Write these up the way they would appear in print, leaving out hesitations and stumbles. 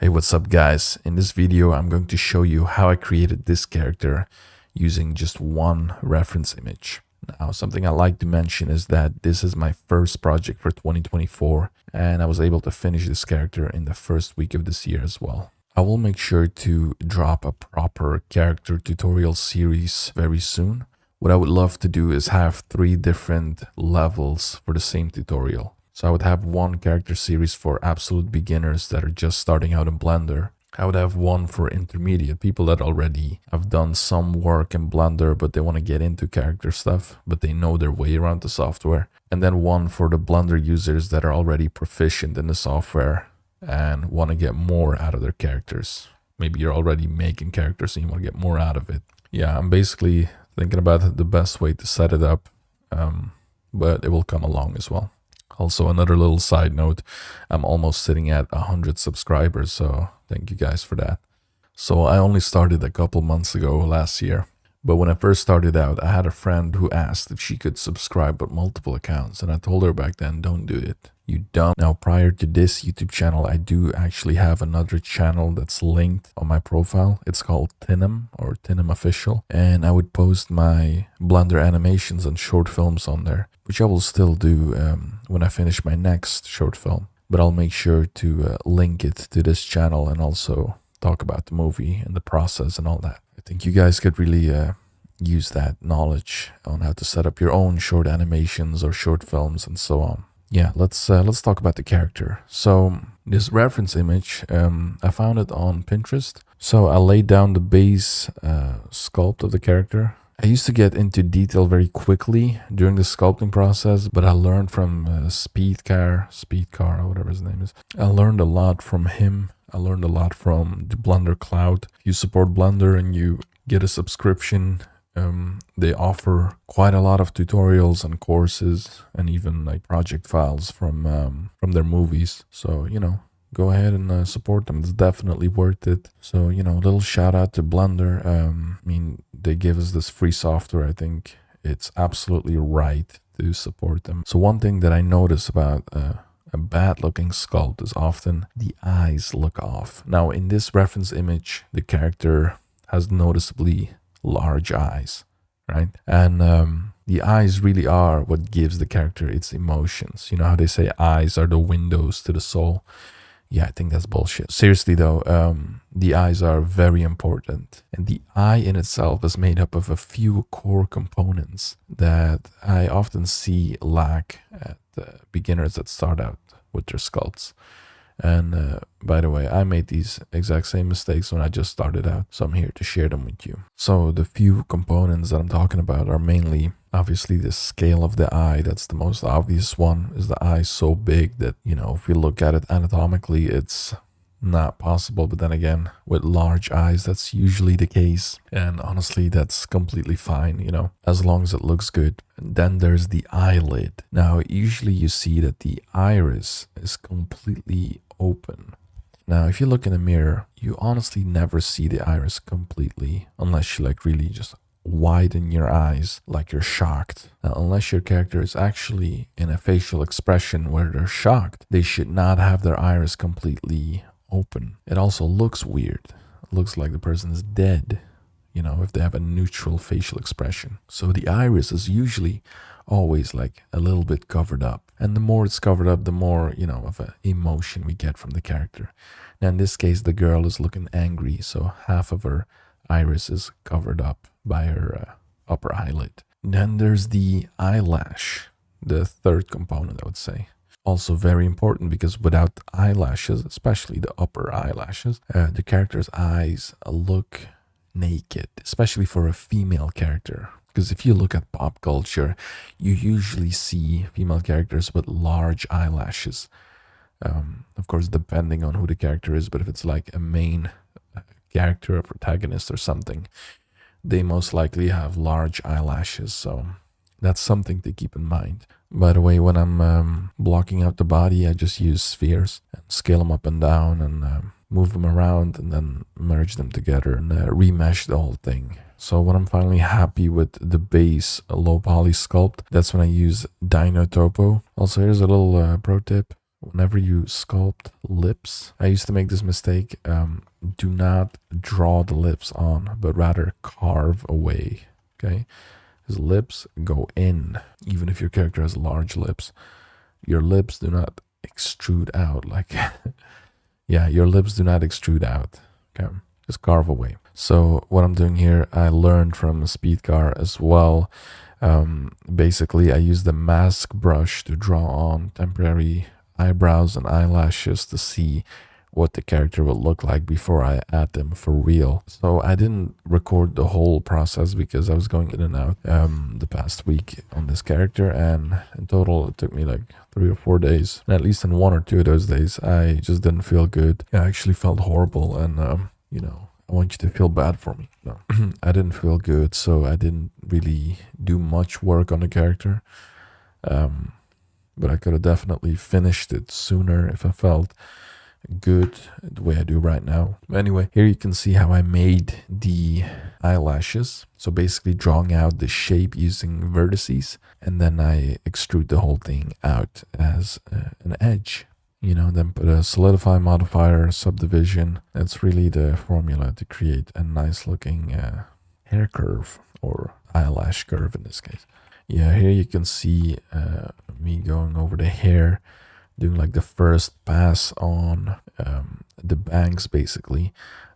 Hey, what's up guys? In this video, I'm going to show you how I created this character using just one reference image. Now, something I like to mention is that this is my first project for 2024, and I was able to finish this character in the first week of this year as well. I will make sure to drop a proper character tutorial series very soon. What I would love to do is have 3 different levels for the same tutorial. So I would have one character series for absolute beginners that are just starting out in Blender. I would have one for intermediate people that already have done some work in Blender, but they want to get into character stuff, but they know their way around the software. And then one for the Blender users that are already proficient in the software and want to get more out of their characters. Maybe you're already making characters and you want to get more out of it. Yeah, I'm basically thinking about the best way to set it up, but it will come along as well. Also, another little side note, I'm almost sitting at 100 subscribers, so thank you guys for that. So I only started a couple months ago last year, but when I first started out, I had a friend who asked if she could subscribe with multiple accounts, and I told her back then, don't do it. You don't. Now, prior to this YouTube channel, I do actually have another channel that's linked on my profile. It's called Tinem or Tinem Official, and I would post my Blender animations and short films on there, which I will still do when I finish my next short film. But I'll make sure to link it to this channel and also talk about the movie and the process and all that. I think you guys could really use that knowledge on how to set up your own short animations or short films and so on. Yeah, let's talk about the character. So this reference image, I found it on Pinterest. So I laid down the base sculpt of the character. I used to get into detail very quickly during the sculpting process, but I learned from Speedcar, or whatever his name is. I learned a lot from him. I learned a lot from the Blender Cloud. If you support Blender and you get a subscription, they offer quite a lot of tutorials and courses and even like project files from their movies. So, you know, go ahead and support them. It's definitely worth it. So, you know, a little shout out to Blender. I mean, they give us this free software. I think it's absolutely right to support them. So one thing that I notice about a bad looking sculpt is often the eyes look off. Now, in this reference image, the character has noticeably large eyes, right? And the eyes really are what gives the character its emotions. You know how they say eyes are the windows to the soul? Yeah, I think that's bullshit. Seriously though, the eyes are very important. And the eye in itself is made up of a few core components that I often see lack at beginners that start out with their sculpts. And by the way, I made these exact same mistakes when I just started out, so I'm here to share them with you. So the few components that I'm talking about are mainly, obviously, the scale of the eye. That's the most obvious one. Is the eye so big that, you know, if we look at it anatomically, it's not possible. But then again, with large eyes, that's usually the case. And honestly, that's completely fine, you know, as long as it looks good. And then there's the eyelid. Now, usually you see that the iris is completely open. Now, if you look in a mirror, you honestly never see the iris completely unless you like really just widen your eyes like you're shocked. Now, unless your character is actually in a facial expression where they're shocked, they should not have their iris completely open. It also looks weird. It looks like the person is dead, you know, if they have a neutral facial expression. So the iris is usually always like a little bit covered up. And the more it's covered up, the more, you know, of an emotion we get from the character. Now, in this case, the girl is looking angry, so half of her iris is covered up by her upper eyelid. Then there's the eyelash, the third component, I would say. Also very important because without eyelashes, especially the upper eyelashes, the character's eyes look naked, especially for a female character. Because if you look at pop culture, you usually see female characters with large eyelashes. Of course, depending on who the character is, but if it's like a main character, a protagonist or something, they most likely have large eyelashes. So that's something to keep in mind. By the way, when I'm blocking out the body, I just use spheres and scale them up and down and move them around and then merge them together and remesh the whole thing. So when I'm finally happy with the base low poly sculpt, that's when I use Dino Topo. Also, here's a little pro tip. whenever you sculpt lips, I used to make this mistake. Do not draw the lips on, but rather carve away. Okay, his lips go in. Even if your character has large lips, your lips do not extrude out. Like, yeah, your lips do not extrude out. Okay, just carve away. So what I'm doing here, I learned from a speed car as well. Basically, I use the mask brush to draw on temporary eyebrows and eyelashes to see what the character will look like before I add them for real. So I didn't record the whole process because I was going in and out the past week on this character, and in total it took me like 3 or 4 days. And at least in 1 or 2 of those days I just didn't feel good. I actually felt horrible, and you know, I want you to feel bad for me. No, I didn't feel good, so I didn't really do much work on the character. But I could have definitely finished it sooner if I felt good the way I do right now. Anyway, here you can see how I made the eyelashes. So basically drawing out the shape using vertices, and then I extrude the whole thing out as an edge. You know, then put a solidify modifier, subdivision. That's really the formula to create a nice looking hair curve, or eyelash curve in this case. Yeah, here you can see me going over the hair, doing like the first pass on the bangs basically.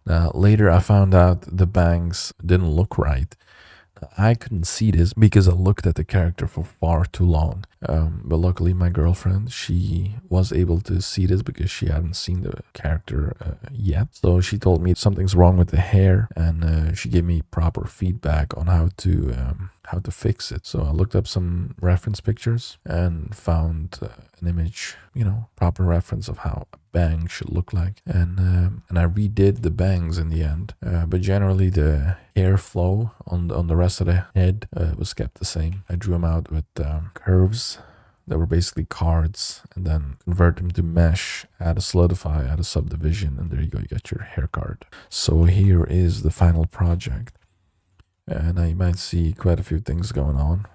Now later I found out the bangs didn't look right. I couldn't see this because I looked at the character for far too long. But luckily my girlfriend, she was able to see this because she hadn't seen the character yet. So she told me something's wrong with the hair, and she gave me proper feedback on how to fix it. So I looked up some reference pictures and found an image, you know, proper reference of how a bang should look like. And I redid the bangs in the end. But generally the hair flow on the rest of the head was kept the same. I drew them out with curves that were basically cards, and then convert them to mesh, add a solidify, add a subdivision, and there you go, you got your hair card. So here is the final project. And now you might see quite a few things going on.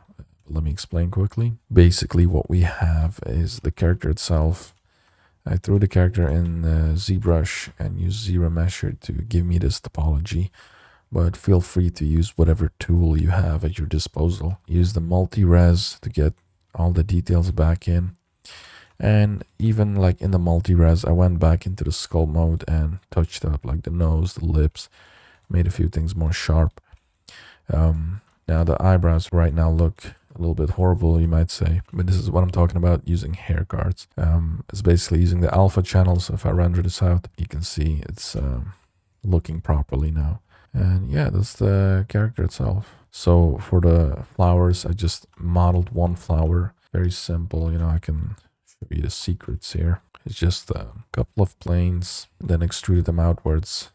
Let me explain quickly. Basically what we have is the character itself. I threw the character in ZBrush and used Zero Mesher to give me this topology, but feel free to use whatever tool you have at your disposal. Use the multi-res to get all the details back in. And even like in the multi-res, I went back into the sculpt mode and touched up like the nose, the lips, made a few things more sharp. Now the eyebrows right now look a little bit horrible, you might say, but this is what I'm talking about using hair cards. It's basically using the alpha channels. So if I render this out, you can see it's looking properly now. And yeah, that's the character itself. So for the flowers, I just modeled one flower. Very simple, you know, I can show you the secrets here. It's just a couple of planes, then extruded them outwards,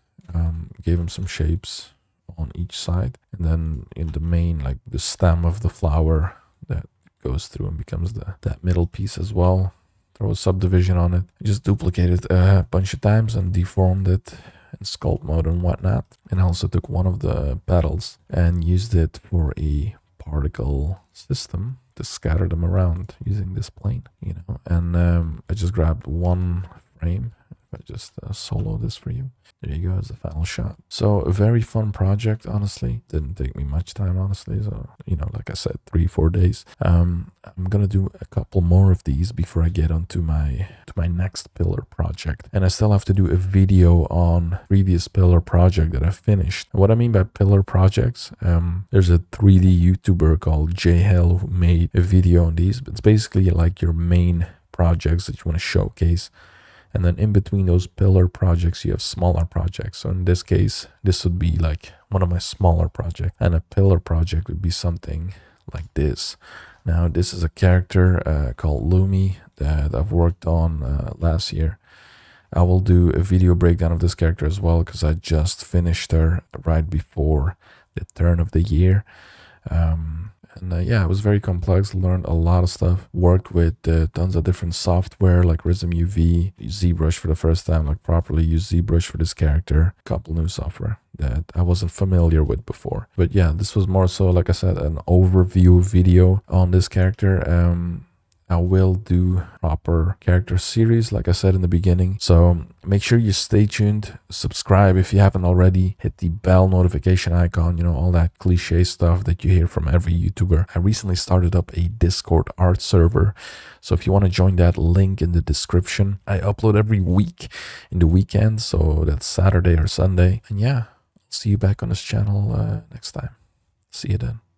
gave them some shapes on each side, and then in the main, like the stem of the flower that goes through and becomes that middle piece as well. Throw a subdivision on it. I just duplicated a bunch of times and deformed it in sculpt mode and whatnot. And I also took one of the petals and used it for a particle system to scatter them around using this plane, you know. And I just grabbed one frame. If I just solo this for you. There you go, as the final shot. So a very fun project, honestly. Didn't take me much time, honestly. So, you know, like I said, 3-4 days. I'm gonna do a couple more of these before I get onto my next pillar project. And I still have to do a video on previous pillar project that I finished. What I mean by pillar projects, there's a 3D YouTuber called JHell who made a video on these. But it's basically like your main projects that you want to showcase. And then in between those pillar projects, you have smaller projects. So in this case, this would be like one of my smaller projects. And a pillar project would be something like this. Now, this is a character called Lumi that I've worked on last year. I will do a video breakdown of this character as well, because I just finished her right before the turn of the year. Yeah, it was very complex, learned a lot of stuff, worked with tons of different software like Prism UV, ZBrush for the first time, like properly use ZBrush for this character, a couple new software that I wasn't familiar with before. But yeah, this was more so, like I said, an overview video on this character. I will do proper character series, like I said in the beginning. So make sure you stay tuned, subscribe if you haven't already, hit the bell notification icon, you know, all that cliche stuff that you hear from every YouTuber. I recently started up a Discord art server. So if you want to join that, link in the description. I upload every week in the weekend. So that's Saturday or Sunday. And yeah, I'll see you back on this channel next time. See you then.